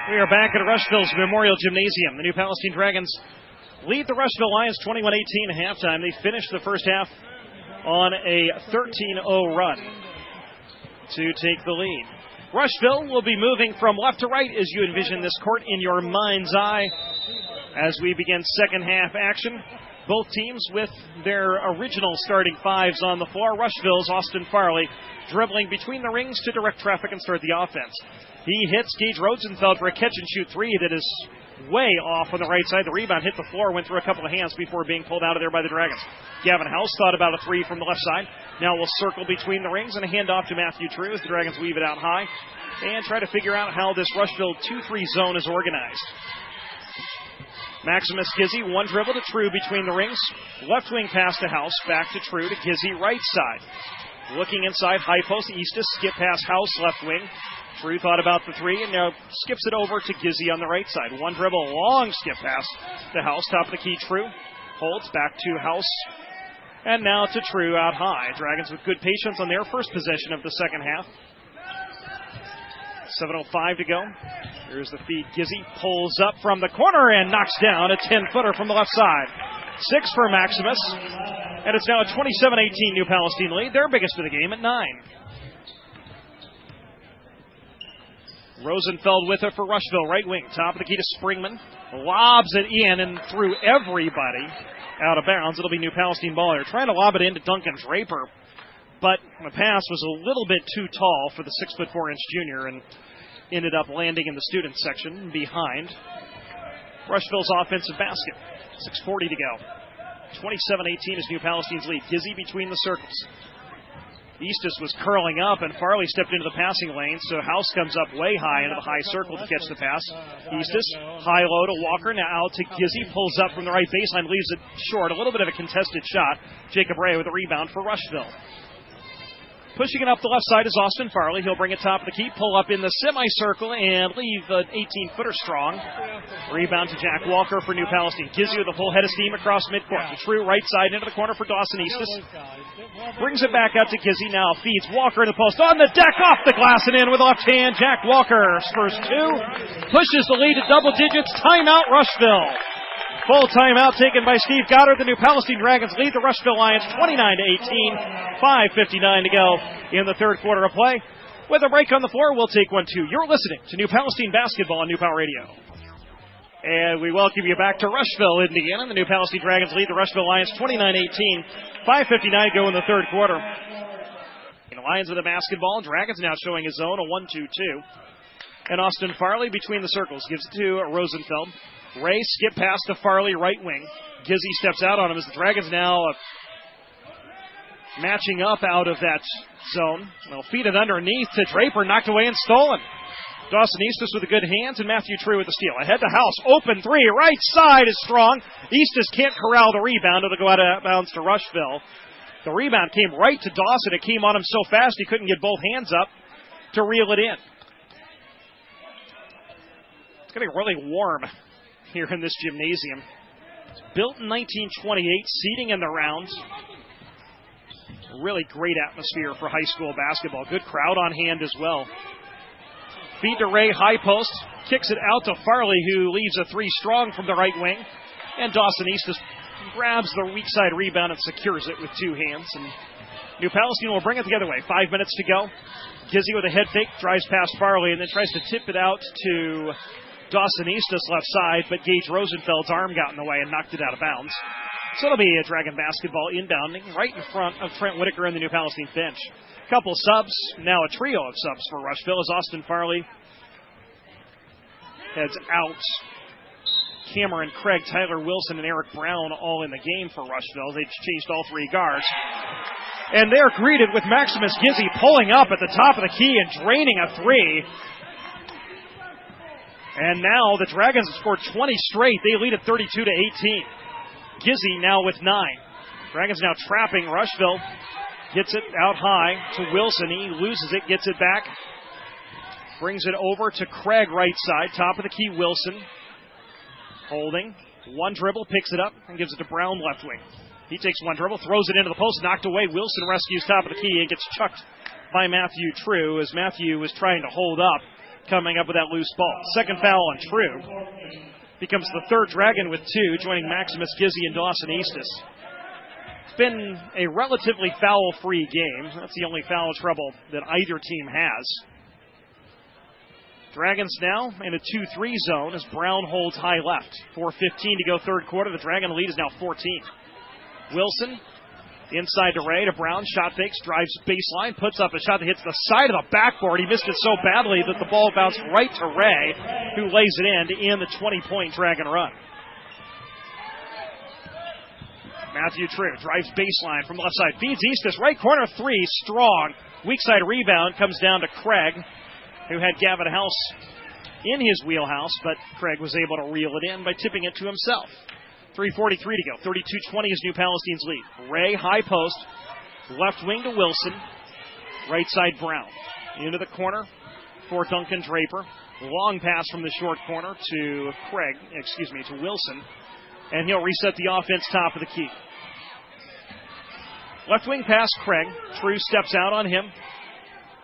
We are back at Rushville's Memorial Gymnasium. The New Palestine Dragons lead the Rushville Lions 21-18 at halftime. They finished the first half on a 13-0 run to take the lead. Rushville will be moving from left to right as you envision this court in your mind's eye as we begin second half action. Both teams with their original starting fives on the floor. Rushville's Austin Farley dribbling between the rings to direct traffic and start the offense. He hits Gage Rosenfeld for a catch-and-shoot three that is way off on the right side. The rebound hit the floor, went through a couple of hands before being pulled out of there by the Dragons. Gavin House thought about a three from the left side. Now we'll circle between the rings and a handoff to Matthew True as the Dragons weave it out high and try to figure out how this Rushville 2-3 zone is organized. Maximus Gizzy, one dribble to True between the rings. Left wing pass to House, back to True to Gizzy, right side. Looking inside, high post, Eastus, skip pass House, left wing. True thought about the three and now skips it over to Gizzy on the right side. One dribble, long skip pass to House, top of the key, True. Holds back to House. And now to True out high. Dragons with good patience on their first possession of the second half. 7:05 to go. Here's the feed. Gizzy pulls up from the corner and knocks down a 10-footer from the left side. 6 for Maximus. And it's now a 27-18 New Palestine lead. Their biggest of the game at 9. Rosenfeld with it for Rushville. Right wing. Top of the key to Springman. Lobs it in and through everybody out of bounds. It'll be New Palestine ball. They're trying to lob it into Duncan Draper. But the pass was a little bit too tall for the 6'4" junior and ended up landing in the student section behind Rushville's offensive basket. 6:40 to go. 27-18 is New Palestine's lead. Gizzy between the circles. Eastus was curling up, and Farley stepped into the passing lane, so House comes up way high into the high circle to catch the pass. Eastus, high-low to Walker, now out to Gizzy, pulls up from the right baseline, leaves it short. A little bit of a contested shot. Jacob Ray with a rebound for Rushville. Pushing it up the left side is Austin Farley. He'll bring it top of the key, pull up in the semicircle, and leave an 18-footer strong. Rebound to Jack Walker for New Palestine. Gizzy with a full head of steam across midcourt. The True right side into the corner for Dawson Eastus. Brings it back out to Gizzy. Now feeds Walker in the post. On the deck, off the glass and in with left hand. Jack Walker spurs 2. Pushes the lead to double digits. Timeout, Rushville. Full timeout taken by Steve Goddard. The New Palestine Dragons lead the Rushville Lions 29-18. 5:59 to go in the third quarter of play. With a break on the floor, we'll take 1-2. You're listening to New Palestine Basketball on New Power Radio. And we welcome you back to Rushville, Indiana. The New Palestine Dragons lead the Rushville Lions 29-18. 5:59 to go in the third quarter. The Lions with the basketball. Dragons now showing his zone, a 1-2-2. And Austin Farley between the circles. Gives it to Rosenfeld. Ray skip pass to Farley, right wing. Gizzy steps out on him as the Dragons now matching up out of that zone. They'll feed it underneath to Draper, knocked away and stolen. Dawson Eastus with the good hands and Matthew True with the steal. Ahead to House, open three, right side is strong. Eastus can't corral the rebound. It'll go out of bounds to Rushville. The rebound came right to Dawson. It came on him so fast he couldn't get both hands up to reel it in. It's going to be really warm here in this gymnasium. It's built in 1928, seating in the rounds. Really great atmosphere for high school basketball. Good crowd on hand as well. Feed to Ray, high post. Kicks it out to Farley, who leaves a three strong from the right wing. And Dawson Eastus grabs the weak side rebound and secures it with two hands. And New Palestine will bring it the other way. 5 minutes to go. Gizzy with a head fake, drives past Farley, and then tries to tip it out to Dawson Eastus left side, but Gage Rosenfeld's arm got in the way and knocked it out of bounds. So it'll be a Dragon basketball inbounding right in front of Trent Whitaker and the New Palestine bench. Couple subs, now a trio of subs for Rushville as Austin Farley heads out. Cameron Craig, Tyler Wilson, and Eric Brown all in the game for Rushville. They've changed all three guards. And they're greeted with Maximus Gizzy pulling up at the top of the key and draining a three. And now the Dragons have scored 20 straight. They lead at 32-18. Gizzy now with 9. Dragons now trapping Rushville. Gets it out high to Wilson. He loses it, gets it back. Brings it over to Craig right side. Top of the key, Wilson. Holding. One dribble, picks it up, and gives it to Brown left wing. He takes one dribble, throws it into the post, knocked away. Wilson rescues top of the key and gets chucked by Matthew True as Matthew was trying to hold up coming up with that loose ball. Second foul on True. Becomes the third Dragon with 2, joining Maximus Gizzi and Dawson Eastis. It's been a relatively foul-free game. That's the only foul trouble that either team has. Dragons now in a 2-3 zone as Brown holds high left. 4:15 to go third quarter. The Dragon lead is now 14. Wilson inside to Ray, to Brown, shot fakes, drives baseline, puts up a shot that hits the side of the backboard. He missed it so badly that the ball bounced right to Ray, who lays it in to end the 20-point Dragon run. Matthew True drives baseline from left side, feeds Eastis, right corner 3, strong. Weak side rebound comes down to Craig, who had Gavin House in his wheelhouse, but Craig was able to reel it in by tipping it to himself. 3:43 to go. 32-20 is New Palestine's lead. Ray, high post. Left wing to Wilson. Right side, Brown. Into the corner for Duncan Draper. Long pass from the short corner to to Wilson. And he'll reset the offense top of the key. Left wing pass, Craig. True steps out on him.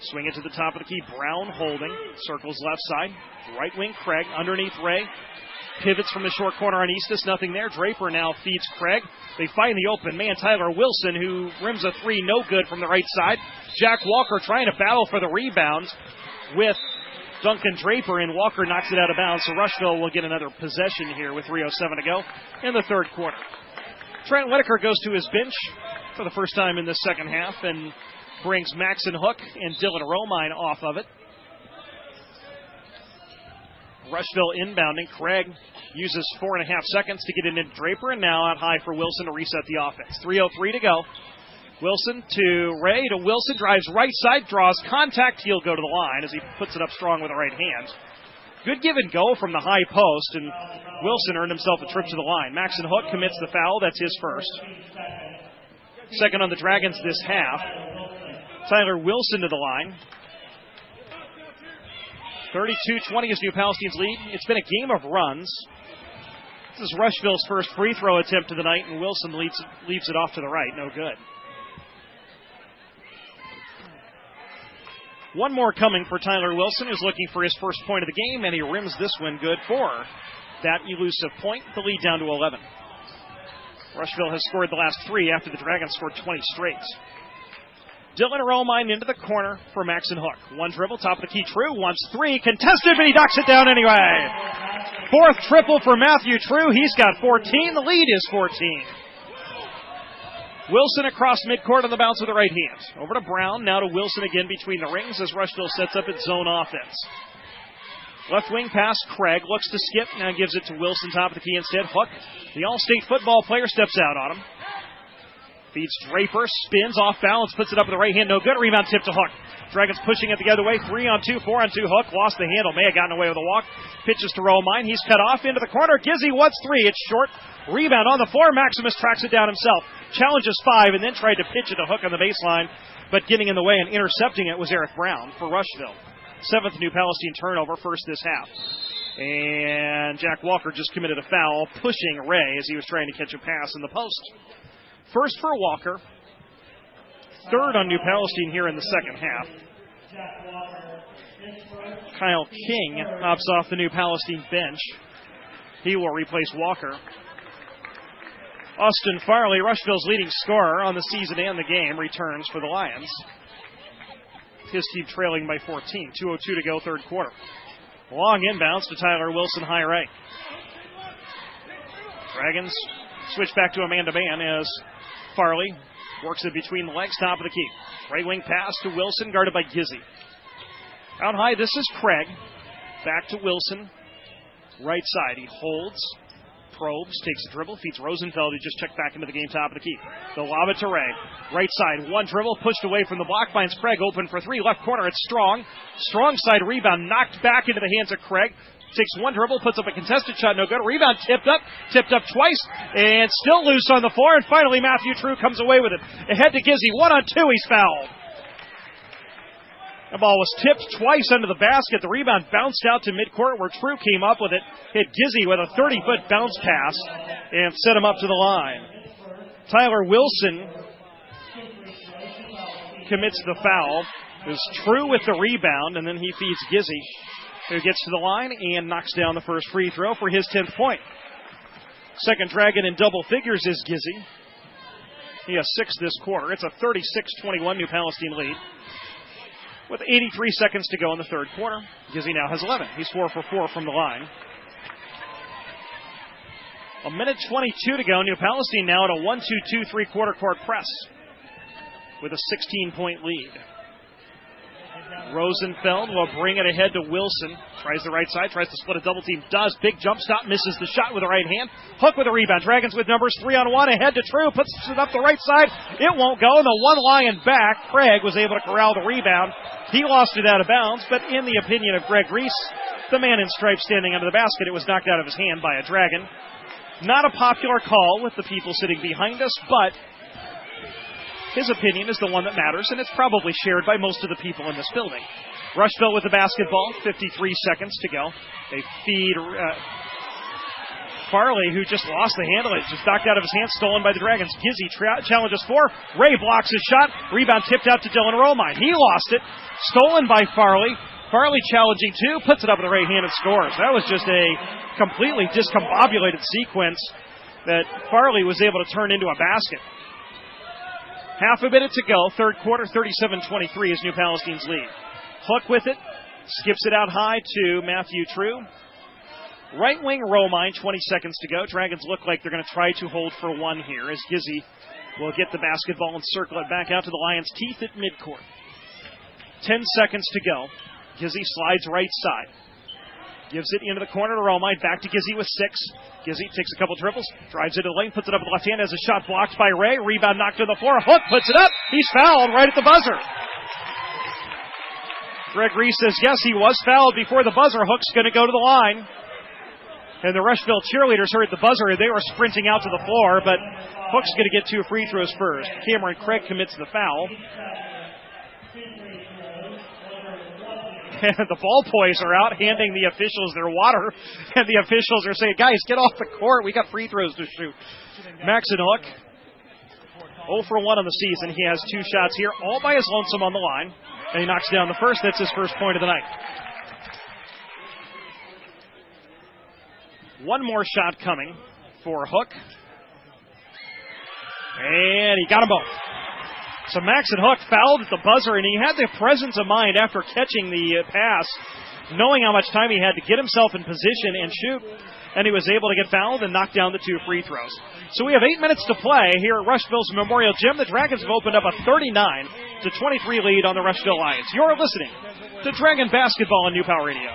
Swing it to the top of the key. Brown holding. Circles left side. Right wing, Craig. Underneath Ray. Pivots from the short corner on Eastis, nothing there. Draper now feeds Craig. They find the open man, Tyler Wilson, who rims a 3, no good from the right side. Jack Walker trying to battle for the rebound with Duncan Draper, and Walker knocks it out of bounds. So Rushville will get another possession here with 3:07 to go in the third quarter. Trent Whitaker goes to his bench for the first time in the second half and brings Maxon Hook and Dylan Romine off of it. Rushville inbounding. Craig uses 4.5 seconds to get it into Draper, and now out high for Wilson to reset the offense. 3:03 to go. Wilson to Ray, to Wilson, drives right side, draws contact. He'll go to the line as he puts it up strong with the right hand. Good give and go from the high post, and Wilson earned himself a trip to the line. Maxon Hook commits the foul. That's his first. Second on the Dragons this half. Tyler Wilson to the line. 32-20 is New Palestine's lead. It's been a game of runs. This is Rushville's first free throw attempt of the night, and Wilson leaves it off to the right. No good. One more coming for Tyler Wilson, who's looking for his first point of the game, and he rims this one good for that elusive point. The lead down to 11. Rushville has scored the last 3 after the Dragons scored 20 straight. Dylan Romine into the corner for Maxon Hook. One dribble, top of the key, True, wants 3, contested, but he knocks it down anyway. Fourth triple for Matthew True. He's got 14. The lead is 14. Wilson across midcourt on the bounce with the right hand. Over to Brown, now to Wilson again between the rings as Rushville sets up its zone offense. Left wing pass, Craig looks to skip, now gives it to Wilson, top of the key instead. Hook, the all-state football player, steps out on him. Feeds Draper, spins off balance, puts it up with the right hand, no good. Rebound tip to Hook. Dragons pushing it the other way. 3-on-2, 4-on-2. Hook lost the handle. May have gotten away with a walk. Pitches to Romine. He's cut off into the corner. Gizzi wants 3. It's short. Rebound on the floor. Maximus tracks it down himself. Challenges 5 and then tried to pitch it to Hook on the baseline. But getting in the way and intercepting it was Eric Brown for Rushville. 7th New Palestine turnover, first this half. And Jack Walker just committed a foul, pushing Ray as he was trying to catch a pass in the post. First for Walker. Third on New Palestine here in the second half. Kyle King hops off the New Palestine bench. He will replace Walker. Austin Farley, Rushville's leading scorer on the season and the game, returns for the Lions. His team trailing by 14. 2:02 to go, third quarter. Long inbounds to Tyler Wilson, high right. Dragons switch back to a man-to-man as Farley works it between the legs, top of the key. Right wing pass to Wilson, guarded by Gizzi. Out high, this is Craig. Back to Wilson. Right side, he holds, probes, takes a dribble, feeds Rosenfeld, who just checked back into the game, top of the key. They'll lob it to Ray. Right side, one dribble, pushed away from the block, finds Craig open for 3. Left corner, it's Strong. Strong side rebound, knocked back into the hands of Craig. Takes one dribble, puts up a contested shot, no good. Rebound tipped up twice, and still loose on the floor. And finally, Matthew True comes away with it. Ahead to Gizzi, 1-on-2, he's fouled. The ball was tipped twice under the basket. The rebound bounced out to midcourt where True came up with it. Hit Gizzi with a 30-foot bounce pass and set him up to the line. Tyler Wilson commits the foul. It was True with the rebound, and then he feeds Gizzi. who gets to the line and knocks down the first free throw for his 10th point. Second Dragon in double figures is Gizzy. He has 6 this quarter. It's a 36-21 New Palestine lead. With 83 seconds to go in the third quarter, Gizzy now has 11. He's 4 for 4 from the line. A minute 22 to go. New Palestine now at a 1-2-2 three-quarter court press with a 16-point lead. Rosenfeld will bring it ahead to Wilson. Tries the right side, tries to split a double team. Does. Big jump stop, misses the shot with the right hand. Hook with a rebound. Dragons with numbers 3-on-1 ahead to True. Puts it up the right side. It won't go. And the one Lion back, Craig, was able to corral the rebound. He lost it out of bounds, but in the opinion of Greg Reese, the man in stripes standing under the basket, it was knocked out of his hand by a Dragon. Not a popular call with the people sitting behind us, but his opinion is the one that matters, and it's probably shared by most of the people in this building. Rushville with the basketball, 53 seconds to go. They feed Farley, who just lost the handle. It just knocked out of his hand, stolen by the Dragons. Gizzy challenges 4. Ray blocks his shot. Rebound tipped out to Dylan Romine. He lost it. Stolen by Farley. Farley challenging 2, puts it up with the right hand and scores. That was just a completely discombobulated sequence that Farley was able to turn into a basket. Half a minute to go. Third quarter, 37-23 is New Palestine's lead. Hook with it. Skips it out high to Matthew True. Right wing Romine, 20 seconds to go. Dragons look like they're going to try to hold for one here as Gizzy will get the basketball and circle it back out to the Lions' teeth at midcourt. 10 seconds to go. Gizzy slides right side. Gives it into the corner to Romine. Back to Gizzy with 6. Gizzy takes a couple dribbles. Drives into the lane. Puts it up with the left hand. Has a shot blocked by Ray. Rebound knocked to the floor. Hook puts it up. He's fouled right at the buzzer. Greg Reese says, yes, he was fouled before the buzzer. Hook's going to go to the line. And the Rushville cheerleaders heard the buzzer. They were sprinting out to the floor, but Hook's going to get 2 free throws first. Cameron Craig commits the foul. And the ball boys are out handing the officials their water. And the officials are saying, guys, get off the court. We got free throws to shoot. Maxon Hook, 0 for 1 on the season. He has 2 shots here, all by his lonesome on the line. And he knocks down the first. That's his first point of the night. One more shot coming for Hook. And he got them both. So Maxon Hook fouled at the buzzer, and he had the presence of mind after catching the pass, knowing how much time he had to get himself in position and shoot, and he was able to get fouled and knock down the 2 free throws. So we have 8 minutes to play here at Rushville's Memorial Gym. The Dragons have opened up a 39-23 lead on the Rushville Lions. You're listening to Dragon Basketball on New Power Radio.